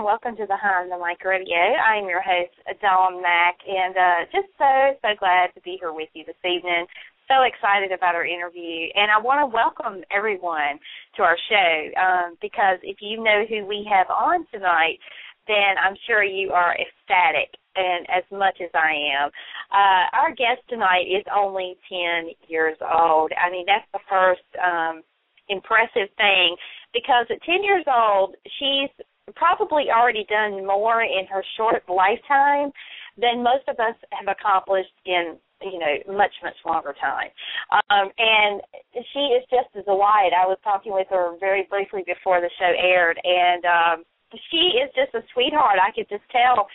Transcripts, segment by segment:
and welcome to Behind the Mic Radio. I am your host, Dawn Mack, and just so glad to be here with you this evening. So excited about our interview, and I want to welcome everyone to our show because if you know who we have on tonight, then I'm sure you are ecstatic, and as much as I am. Our guest tonight is only 10 years old. I mean, that's the first impressive thing, because at 10 years old, she's probably already done more in her short lifetime than most of us have accomplished in, much longer time. And she is just a delight. I was talking with her very briefly before the show aired, and she is just a sweetheart. I could just tell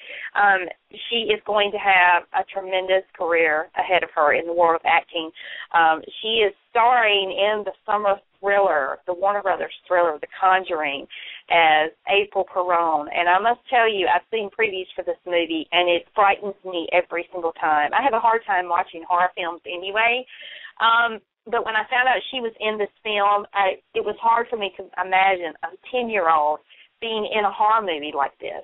she is going to have a tremendous career ahead of her in the world of acting. She is starring in the summer thriller, the Warner Brothers thriller, The Conjuring, as April Perron. And I must tell you, I've seen previews for this movie, and it frightens me every single time. I have a hard time watching horror films anyway, but when I found out she was in this film, it was hard for me to imagine a 10-year-old being in a horror movie like this.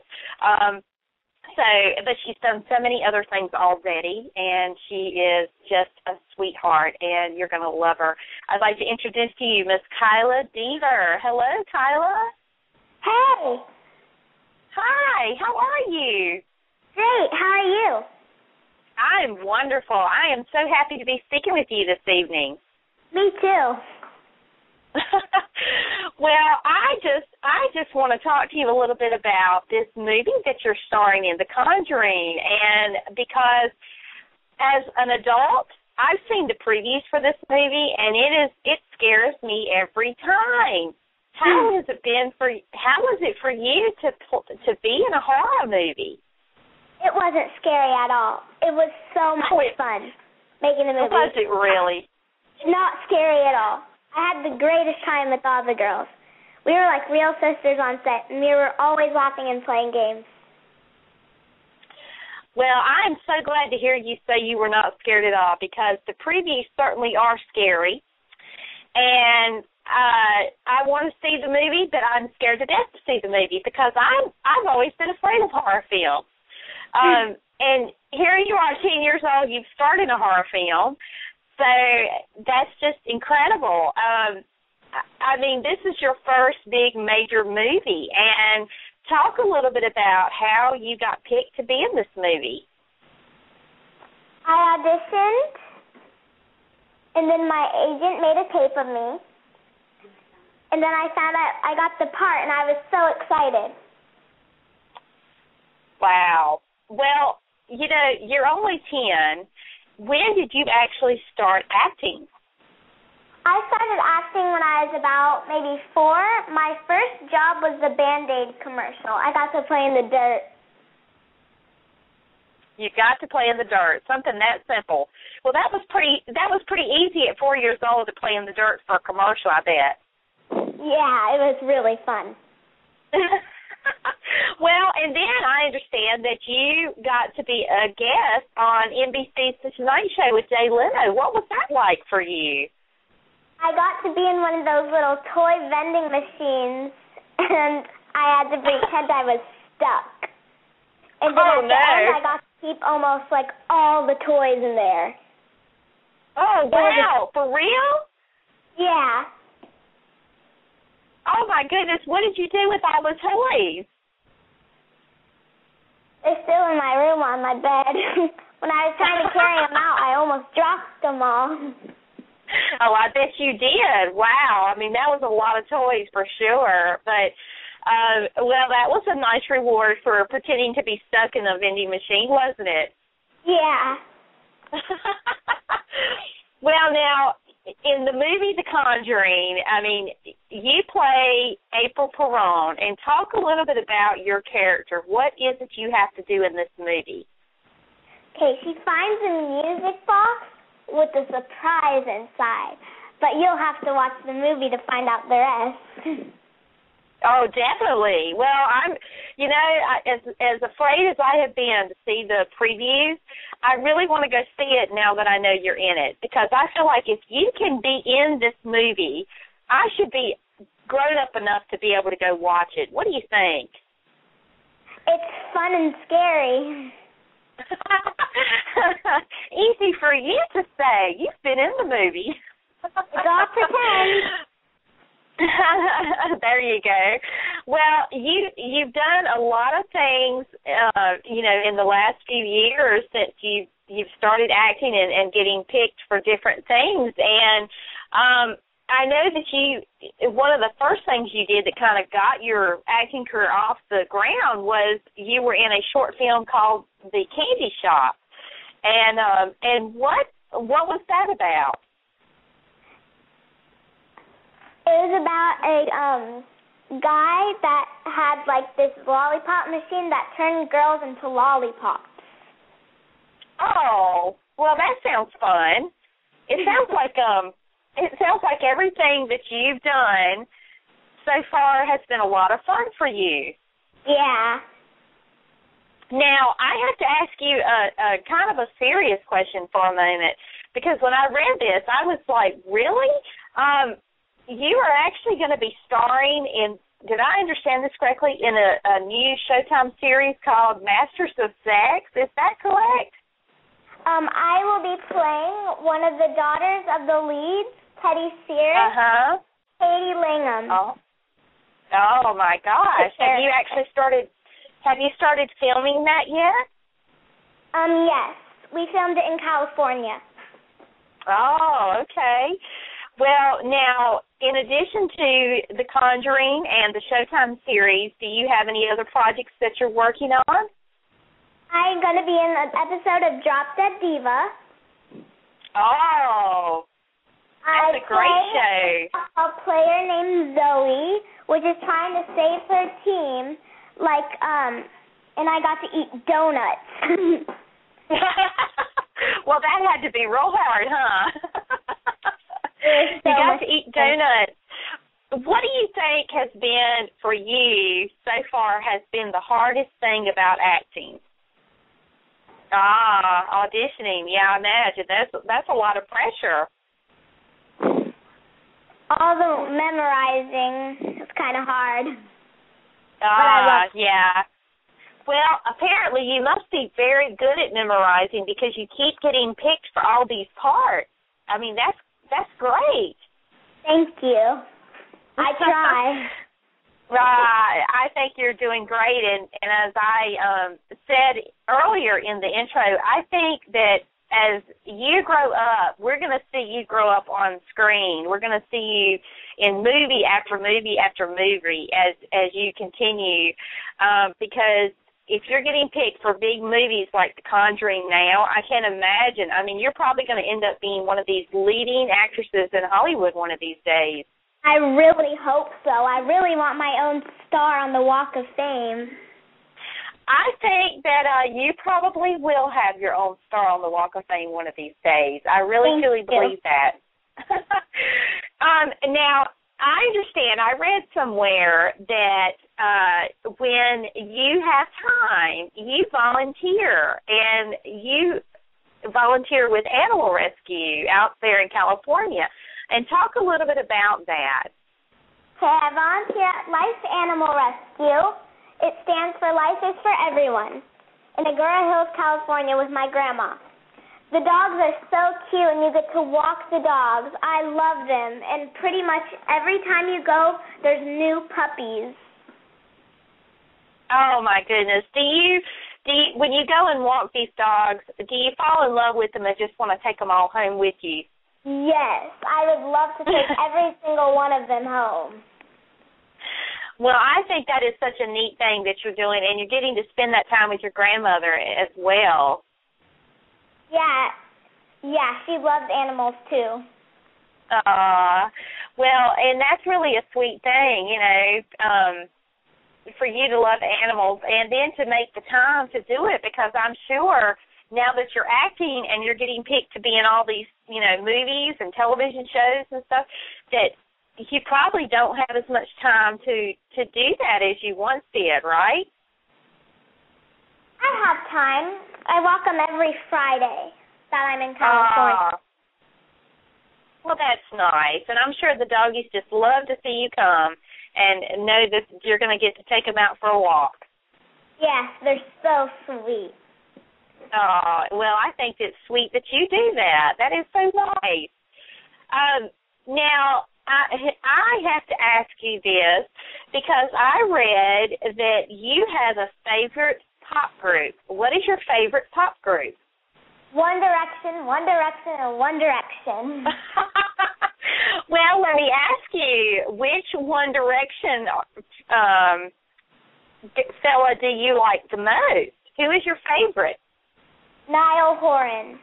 But she's done so many other things already, and she is just a sweetheart, and you're going to love her. I'd like to introduce to you Miss Kyla Deaver. Hello, Kyla. Hey. Hi, how are you? Great, how are you? I'm wonderful. I am so happy to be speaking with you this evening. Me too. Well, I just want to talk to you a little bit about this movie that you're starring in, The Conjuring, and because as an adult, I've seen the previews for this movie, and it scares me every time. How is it for you to be in a horror movie? It wasn't scary at all. It was so much fun making the movie. Was it really? Not scary at all. I had the greatest time with all the girls. We were like real sisters on set, and we were always laughing and playing games. Well, I'm so glad to hear you say you were not scared at all, because the previews certainly are scary. And I want to see the movie, but I'm scared to death to see the movie because I've always been afraid of horror films. And here you are, 10 years old, you've started a horror film. So that's just incredible. I mean, this is your first big major movie. And talk a little bit about how you got picked to be in this movie. I auditioned, and then my agent made a tape of me. And then I found out I got the part, and I was so excited. Wow. Well, you're only 10. When did you actually start acting? I started acting when I was about maybe 4. My first job was the Band-Aid commercial. I got to play in the dirt. You got to play in the dirt, something that simple. Well, that was pretty easy at 4 years old to play in the dirt for a commercial, I bet. Yeah, it was really fun. Well, and then I understand that you got to be a guest on NBC's The Tonight Show with Jay Leno. What was that like for you? I got to be in one of those little toy vending machines, and I had to pretend I was stuck. And then at the end, I got to keep almost like all the toys in there. Oh, wow. For real? Yeah. Oh, my goodness. What did you do with all the toys? They're still in my room on my bed. When I was trying to carry them out, I almost dropped them all. Oh, I bet you did. Wow. I mean, that was a lot of toys for sure. But, well, that was a nice reward for pretending to be stuck in a vending machine, wasn't it? Yeah. Well, now, in the movie The Conjuring, I mean, you play April Perron, and talk a little bit about your character. What is it you have to do in this movie? Okay, she finds a music box with a surprise inside, but you'll have to watch the movie to find out the rest. Oh, definitely. Well, as afraid as I have been to see the previews, I really want to go see it now that I know you're in it, because I feel like if you can be in this movie, I should be grown up enough to be able to go watch it. What do you think? It's fun and scary. Easy for you to say. You've been in the movie. Don't pretend. There you go. Well, you've done a lot of things, in the last few years since you've started acting and getting picked for different things. And I know that one of the first things you did that kind of got your acting career off the ground was you were in a short film called The Candy Shop. And what was that about? It was about a guy that had like this lollipop machine that turned girls into lollipops. Oh, well, that sounds fun. It sounds like everything that you've done so far has been a lot of fun for you. Yeah. Now, I have to ask you a kind of a serious question for a moment, because when I read this, I was like, really? You are actually going to be starring in, did I understand this correctly, in a new Showtime series called Masters of Sex? Is that correct? I will be playing one of the daughters of the leads, Teddy Sears, Katie Langham. Oh my gosh! Have you started filming that yet? Yes, we filmed it in California. Oh, okay. Well, now, in addition to The Conjuring and the Showtime series, do you have any other projects that you're working on? I'm going to be in an episode of Drop Dead Diva. Oh, that's a great show. A player named Zoe, which is trying to save her team, and I got to eat donuts. Well, that had to be real hard, huh? You got to eat donuts. What do you think has been, for you, so far, has been the hardest thing about acting? Auditioning. Yeah, I imagine. That's a lot of pressure. All the memorizing is kind of hard. Yeah. Well, apparently you must be very good at memorizing because you keep getting picked for all these parts. I mean, that's great. Thank you. I try. I think you're doing great, and as I said earlier in the intro, I think that as you grow up, we're going to see you grow up on screen. We're going to see you in movie after movie after movie as you continue, because if you're getting picked for big movies like The Conjuring now, I can't imagine. I mean, you're probably going to end up being one of these leading actresses in Hollywood one of these days. I really hope so. I really want my own star on the Walk of Fame. I think that you probably will have your own star on the Walk of Fame one of these days. I really, truly believe that. Now, I understand. I read somewhere that when you have time, you volunteer, and you volunteer with Animal Rescue out there in California. And talk a little bit about that. Okay, I volunteer at Life's Animal Rescue. It stands for Life is for Everyone, in Agoura Hills, California, with my grandma. The dogs are so cute, and you get to walk the dogs. I love them, and pretty much every time you go, there's new puppies. Oh, my goodness. Do you, when you go and walk these dogs, do you fall in love with them and just want to take them all home with you? Yes, I would love to take every single one of them home. Well, I think that is such a neat thing that you're doing, and you're getting to spend that time with your grandmother as well. Yeah, she loves animals too. Well, and that's really a sweet thing, for you to love animals and then to make the time to do it, because I'm sure now that you're acting and you're getting picked to be in all these, movies and television shows and stuff, that you probably don't have as much time to do that as you once did, right? I have time. I walk them every Friday that I'm in California. Well, that's nice. And I'm sure the doggies just love to see you come and know that you're going to get to take them out for a walk. Yes, they're so sweet. Oh, well, I think it's sweet that you do that. That is so nice. Now, I have to ask you this because I read that you have a favorite pop group. What is your favorite pop group? One Direction, One Direction, and One Direction. Well, let me ask you, which One Direction fella do you like the most? Who is your favorite? Niall Horan.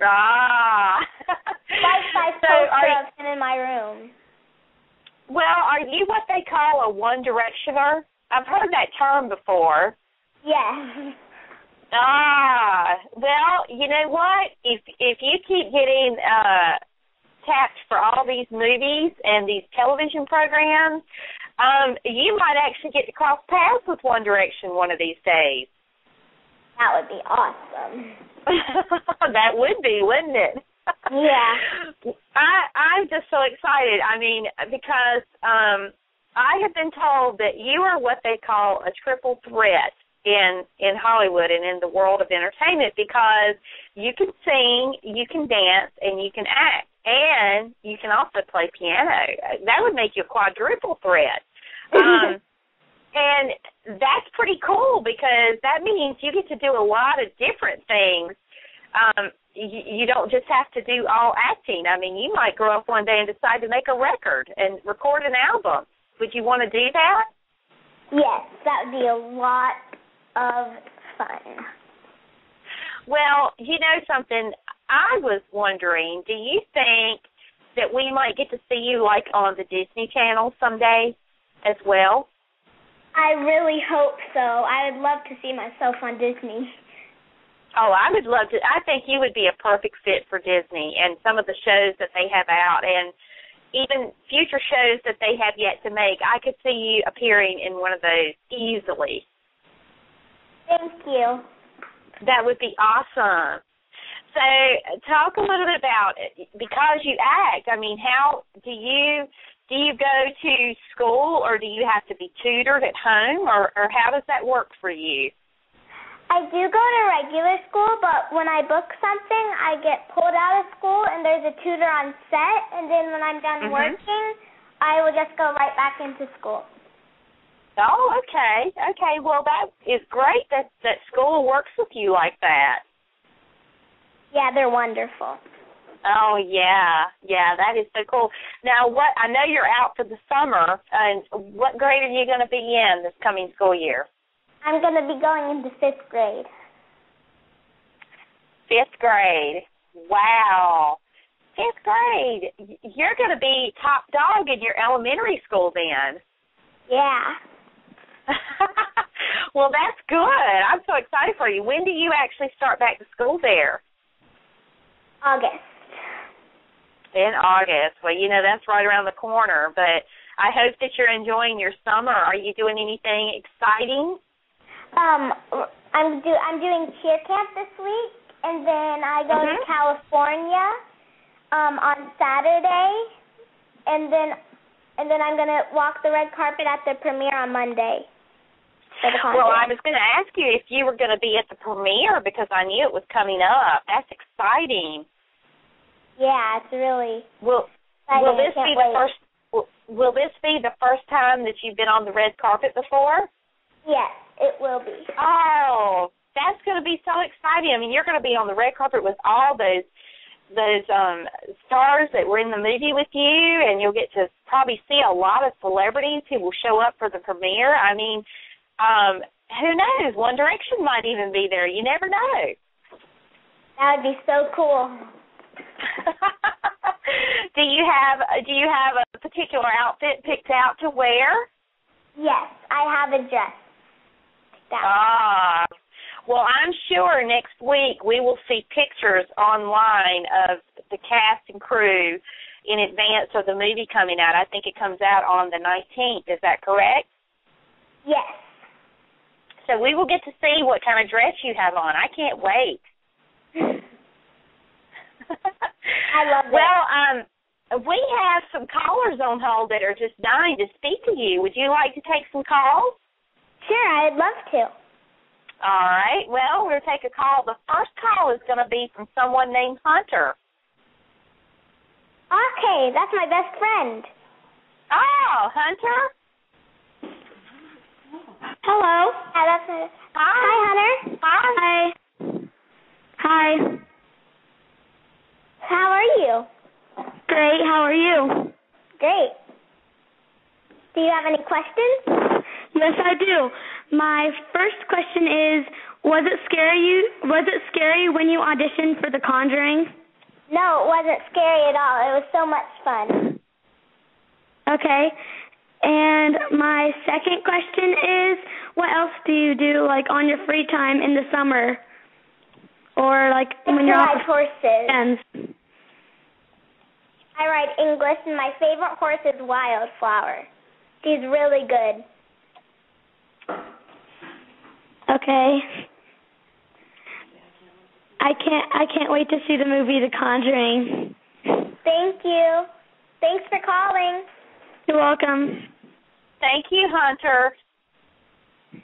Ah. Like my poster of him in my room. Well, are you what they call a One Directioner? I've heard that term before. Yes. Ah, well, you know what? If you keep getting tapped for all these movies and these television programs, you might actually get to cross paths with One Direction one of these days. That would be awesome. That would be, wouldn't it? Yeah. I'm just so excited. I mean, because I have been told that you are what they call a triple threat in Hollywood and in the world of entertainment, because you can sing, you can dance, and you can act, and you can also play piano. That would make you a quadruple threat. And that's pretty cool, because that means you get to do a lot of different things. You don't just have to do all acting. I mean, you might grow up one day and decide to make a record and record an album. Would you want to do that? Yes, that would be a lot of fun. Well, you know something, I was wondering, do you think that we might get to see you like on the Disney Channel someday as well? I really hope so. I would love to see myself on Disney. Oh, I would love to. I think you would be a perfect fit for Disney and some of the shows that they have out, and even future shows that they have yet to make. I could see you appearing in one of those easily. Thank you. That would be awesome. So talk a little bit about it. Because you act, I mean, how do you go to school, or do you have to be tutored at home, or how does that work for you? I do go to regular school, but when I book something, I get pulled out of school, and there's a tutor on set, and then when I'm done working, I will just go right back into school. Oh, okay. Okay, well, that is great that school works with you like that. Yeah, they're wonderful. Oh, yeah. Yeah, that is so cool. Now, I know you're out for the summer, and what grade are you going to be in this coming school year? I'm going to be going into 5th grade. 5th grade. Wow. 5th grade. You're going to be top dog in your elementary school then. Yeah. Well, that's good. I'm so excited for you. When do you actually start back to school there? August. In August. Well, you know, that's right around the corner. But I hope that you're enjoying your summer. Are you doing anything exciting? I'm doing cheer camp this week, and then I go to California on Saturday, and then I'm going to walk the red carpet at the premiere on Monday. Well, I was going to ask you if you were going to be at the premiere, because I knew it was coming up. That's exciting. Yeah, it's really exciting. Will this be the first time that you've been on the red carpet before? Yes, it will be. Oh, that's going to be so exciting. I mean, you're going to be on the red carpet with all those stars that were in the movie with you, and you'll get to probably see a lot of celebrities who will show up for the premiere. I mean, who knows? One Direction might even be there. You never know. That would be so cool. Do you have a particular outfit picked out to wear? Yes, I have a dress. Well, I'm sure next week we will see pictures online of the cast and crew in advance of the movie coming out. I think it comes out on the 19th. Is that correct? Yes. So we will get to see what kind of dress you have on. I can't wait. I love it. Well, we have some callers on hold that are just dying to speak to you. Would you like to take some calls? Sure, I'd love to. All right. Well, we're going to take a call. The first call is going to be from someone named Hunter. Okay, that's my best friend. Oh, Hunter? Hello. Yeah, that's my... Hi, Hunter. Hi. Hi. How are you? Great. How are you? Great. Do you have any questions? Yes, I do. My first question is, was it scary when you auditioned for The Conjuring? No, it wasn't scary at all. It was so much fun. Okay. And my second question is, what else do you do, like, on your free time in the summer? Or, like, when you're ride horses. Friends? I ride English, and my favorite horse is Wildflower. She's really good. Okay. I can't wait to see the movie The Conjuring. Thank you. Thanks for calling. You're welcome. Thank you, Hunter.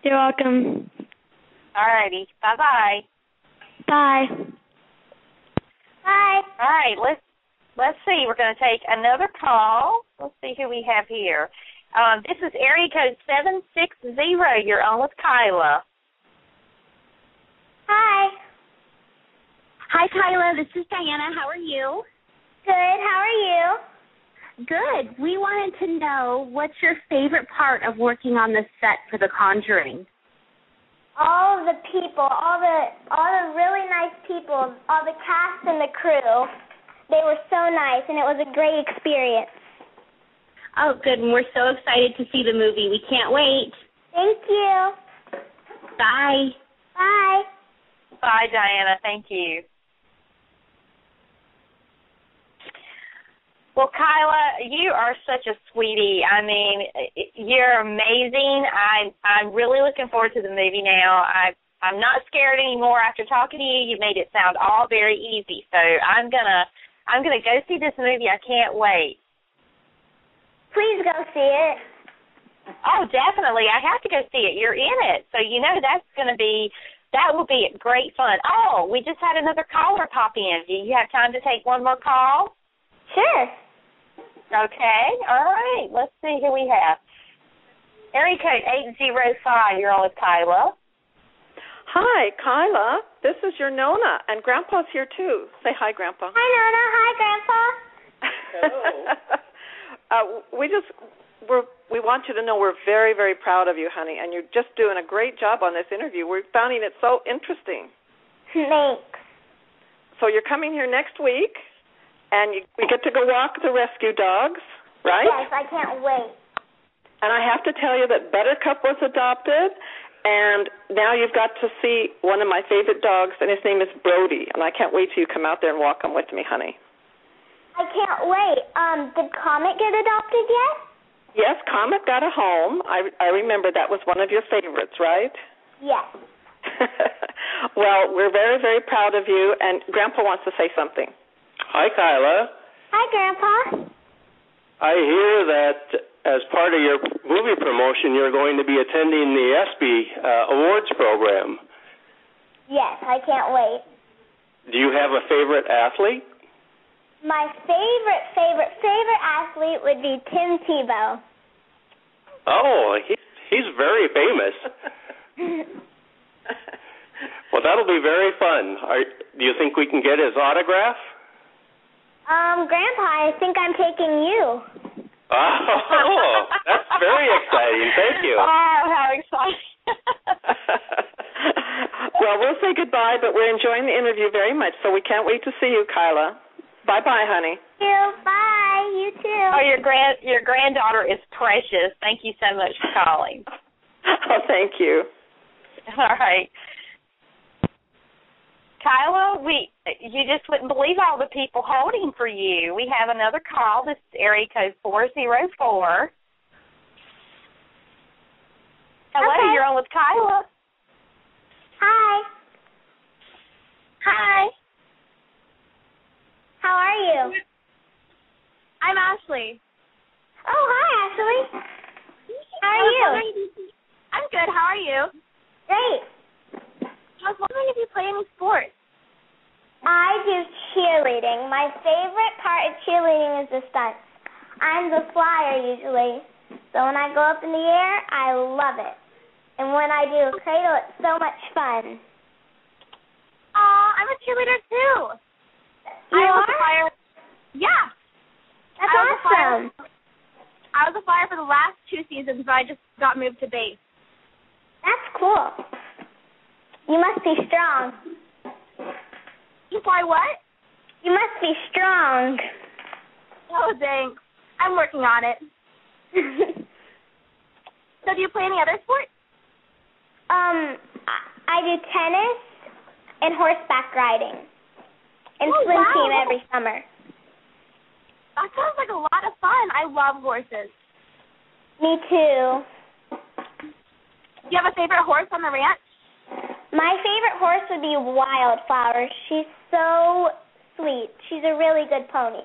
You're welcome. All righty. Bye-bye. Bye. Bye. All right, let's see. We're going to take another call. Let's see who we have here. This is area code 760. You're on with Kyla. Hi. Hi, Kyla. This is Diana. How are you? Good. How are you? Good. We wanted to know, what's your favorite part of working on the set for The Conjuring? All the people, all the really nice people, all the cast and the crew. They were so nice, and it was a great experience. Oh, good. And we're so excited to see the movie. We can't wait. Thank you. Bye. Bye. Bye, Diana. Thank you. Well, Kyla, you are such a sweetie. I mean, you're amazing. I'm really looking forward to the movie now. I'm not scared anymore after talking to you. You made it sound all very easy. So I'm gonna go see this movie. I can't wait. Please go see it. Oh, definitely. I have to go see it. You're in it. So that will be great fun. Oh, we just had another caller pop in. Do you have time to take one more call? Sure. Okay. All right. Let's see who we have. Area code 805. You're on with Kyla. Hi, Kyla. This is your Nona, and Grandpa's here too. Say hi, Grandpa. Hi, Nona. Hi, Grandpa. Hello. We want you to know we're very, very proud of you, honey, and you're just doing a great job on this interview. We're finding it so interesting. Thanks. So you're coming here next week, and we get to go walk the rescue dogs, right? Yes, I can't wait. And I have to tell you that Buttercup was adopted, and now you've got to see one of my favorite dogs, and his name is Brody, and I can't wait till you come out there and walk him with me, honey. I can't wait. Did Comet get adopted yet? Yes, Comet got a home. I remember that was one of your favorites, right? Yes. Well, we're very, very proud of you, and Grandpa wants to say something. Hi, Kyla. Hi, Grandpa. I hear that as part of your movie promotion, you're going to be attending the ESPY Awards program. Yes, I can't wait. Do you have a favorite athlete? My favorite athlete would be Tim Tebow. Oh, he's very famous. Well, that'll be very fun. Do you think we can get his autograph? Grandpa, I think I'm taking you. Oh, that's very exciting. Thank you. Oh, how exciting. Well, we'll say goodbye, but we're enjoying the interview very much, so we can't wait to see you, Kyla. Bye-bye, honey. Thank you. Bye. You too. Oh, your granddaughter is precious. Thank you so much for calling. Oh, thank you. All right. Kyla, you just wouldn't believe all the people holding for you. We have another call. This is area code 404. Hello, okay. You're on with Kyla. Hi. Hi. How are you? I'm Ashley. Oh, hi, Ashley. How are you? I'm good. How are you? Great. I was wondering if you play any sports. I do cheerleading. My favorite part of cheerleading is the stunts. I'm the flyer usually, so when I go up in the air, I love it. And when I do a cradle, it's so much fun. I'm a cheerleader too. You I was are? a flyer. Yeah. That's awesome. I was a flyer for the last 2 seasons, but I just got moved to base. That's cool. You must be strong. You fly what? You must be strong. Oh, thanks. I'm working on it. So do you play any other sports? I do tennis and horseback riding and swim team every summer. That sounds like a lot of fun. I love horses. Me too. Do you have a favorite horse on the ranch? My favorite horse would be Wildflower. She's so sweet. She's a really good pony.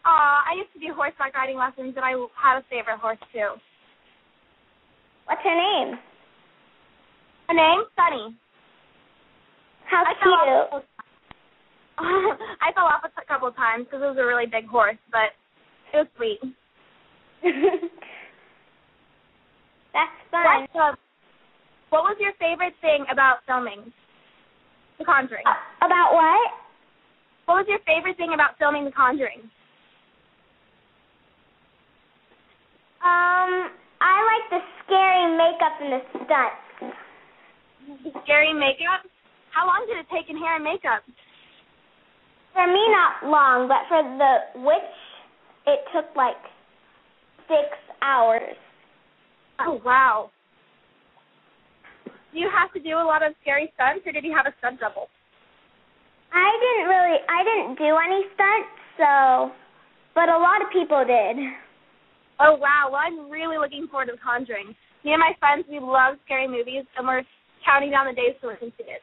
I used to do horseback riding lessons, and I had a favorite horse, too. What's her name? Her name's Sunny. How cute. I fell off a couple of times because it was a really big horse, but it was sweet. That's fun. What was your favorite thing about filming The Conjuring? About what? What was your favorite thing about filming The Conjuring? I like the scary makeup and the stunts. The scary makeup? How long did it take in hair and makeup? For me, not long, but for the witch, it took like 6 hours. Oh, wow. Do you have to do a lot of scary stunts, or did you have a stunt double? I didn't do any stunts, but a lot of people did. Oh, wow. Well, I'm really looking forward to The Conjuring. Me and my friends, we love scary movies, and we're counting down the days so we can see it.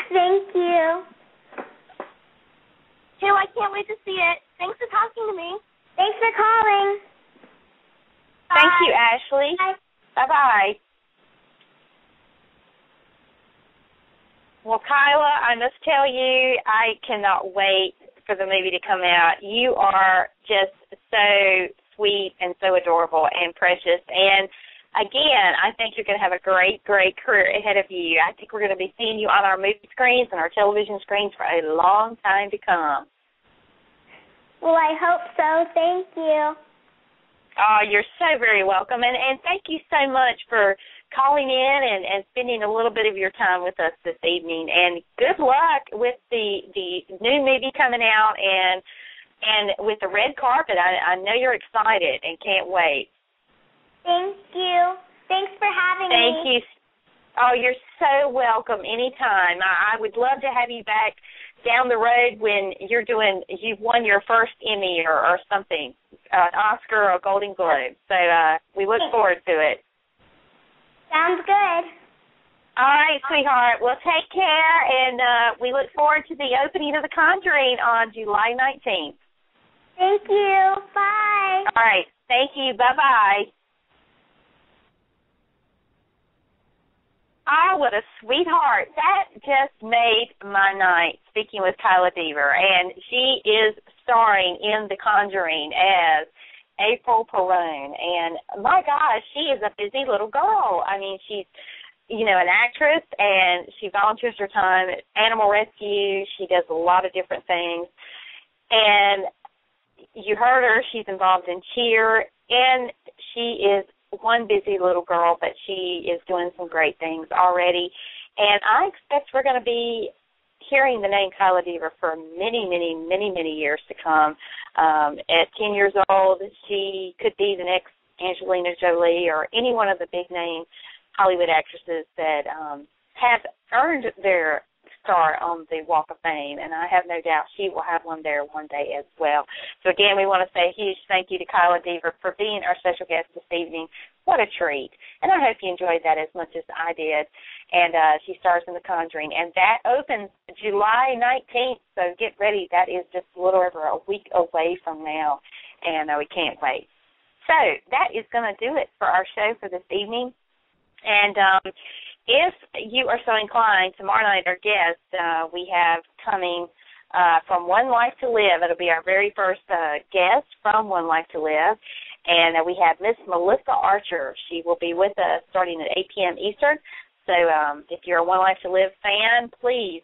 Thank you. Okay, well, I can't wait to see it. Thanks for talking to me. Thanks for calling. Bye. Thank you, Ashley. Bye. Bye-bye. Well, Kyla, I must tell you, I cannot wait for the movie to come out. You are just so sweet and so adorable and precious. And, again, I think you're going to have a great, great career ahead of you. I think we're going to be seeing you on our movie screens and our television screens for a long time to come. Well, I hope so. Thank you. Oh, you're so very welcome. And thank you so much for calling in and spending a little bit of your time with us this evening. And good luck with the new movie coming out and with the red carpet. I know you're excited and can't wait. Thank you. Thanks for having me. Thank you. Oh, you're so welcome anytime. I would love to have you back down the road when you've won your first Emmy or something, an Oscar or a Golden Globe. So we look forward to it. Sounds good. All right, sweetheart. Well, take care, and we look forward to the opening of The Conjuring on July 19th. Thank you. Bye. All right. Thank you. Bye-bye. Oh, what a sweetheart. That just made my night, speaking with Kyla Deaver. And she is starring in The Conjuring as April Perron. And, my gosh, she is a busy little girl. I mean, she's, an actress, and she volunteers her time at animal rescue. She does a lot of different things. And you heard her. She's involved in cheer, and she is one busy little girl, but she is doing some great things already. And I expect we're going to be hearing the name Kyla Deaver for many, many, many, many years to come. At 10 years old, she could be the next Angelina Jolie or any one of the big-name Hollywood actresses that have earned their star on the Walk of Fame, and I have no doubt she will have one there one day as well. So, again, we want to say a huge thank you to Kyla Deaver for being our special guest this evening. What a treat. And I hope you enjoyed that as much as I did. And she stars in The Conjuring. And that opens July 19th, so get ready. That is just a little over a week away from now, and we can't wait. So that is going to do it for our show for this evening. And if you are so inclined, tomorrow night our guest we have coming from One Life to Live. It'll be our very first guest from One Life to Live. And we have Miss Melissa Archer. She will be with us starting at 8 p.m. Eastern. So if you're a One Life to Live fan, please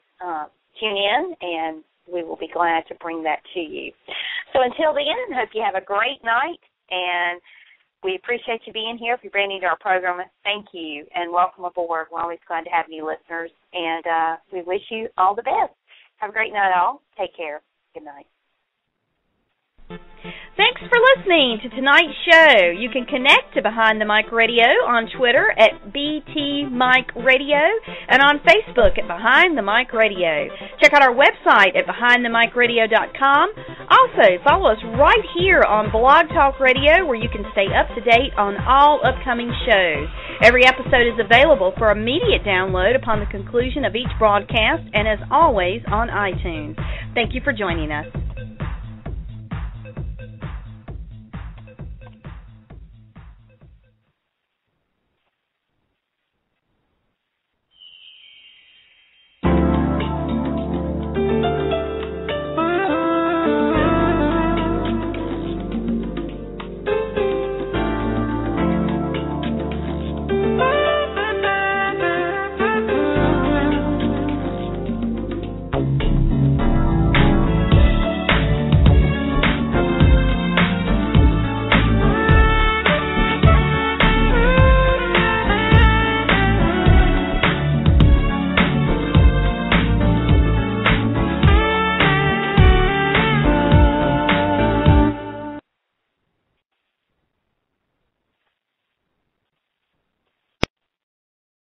tune in, and we will be glad to bring that to you. So until then, hope you have a great night, and we appreciate you being here. If you're brand new to our program, thank you, and welcome aboard. We're always glad to have new listeners, and we wish you all the best. Have a great night, all. Take care. Good night. Thanks for listening to tonight's show. You can connect to Behind the Mic Radio on Twitter at BT Mic Radio and on Facebook at Behind the Mic Radio. Check out our website at BehindTheMicRadio.com. Also, follow us right here on Blog Talk Radio, where you can stay up to date on all upcoming shows. Every episode is available for immediate download upon the conclusion of each broadcast, and as always on iTunes. Thank you for joining us.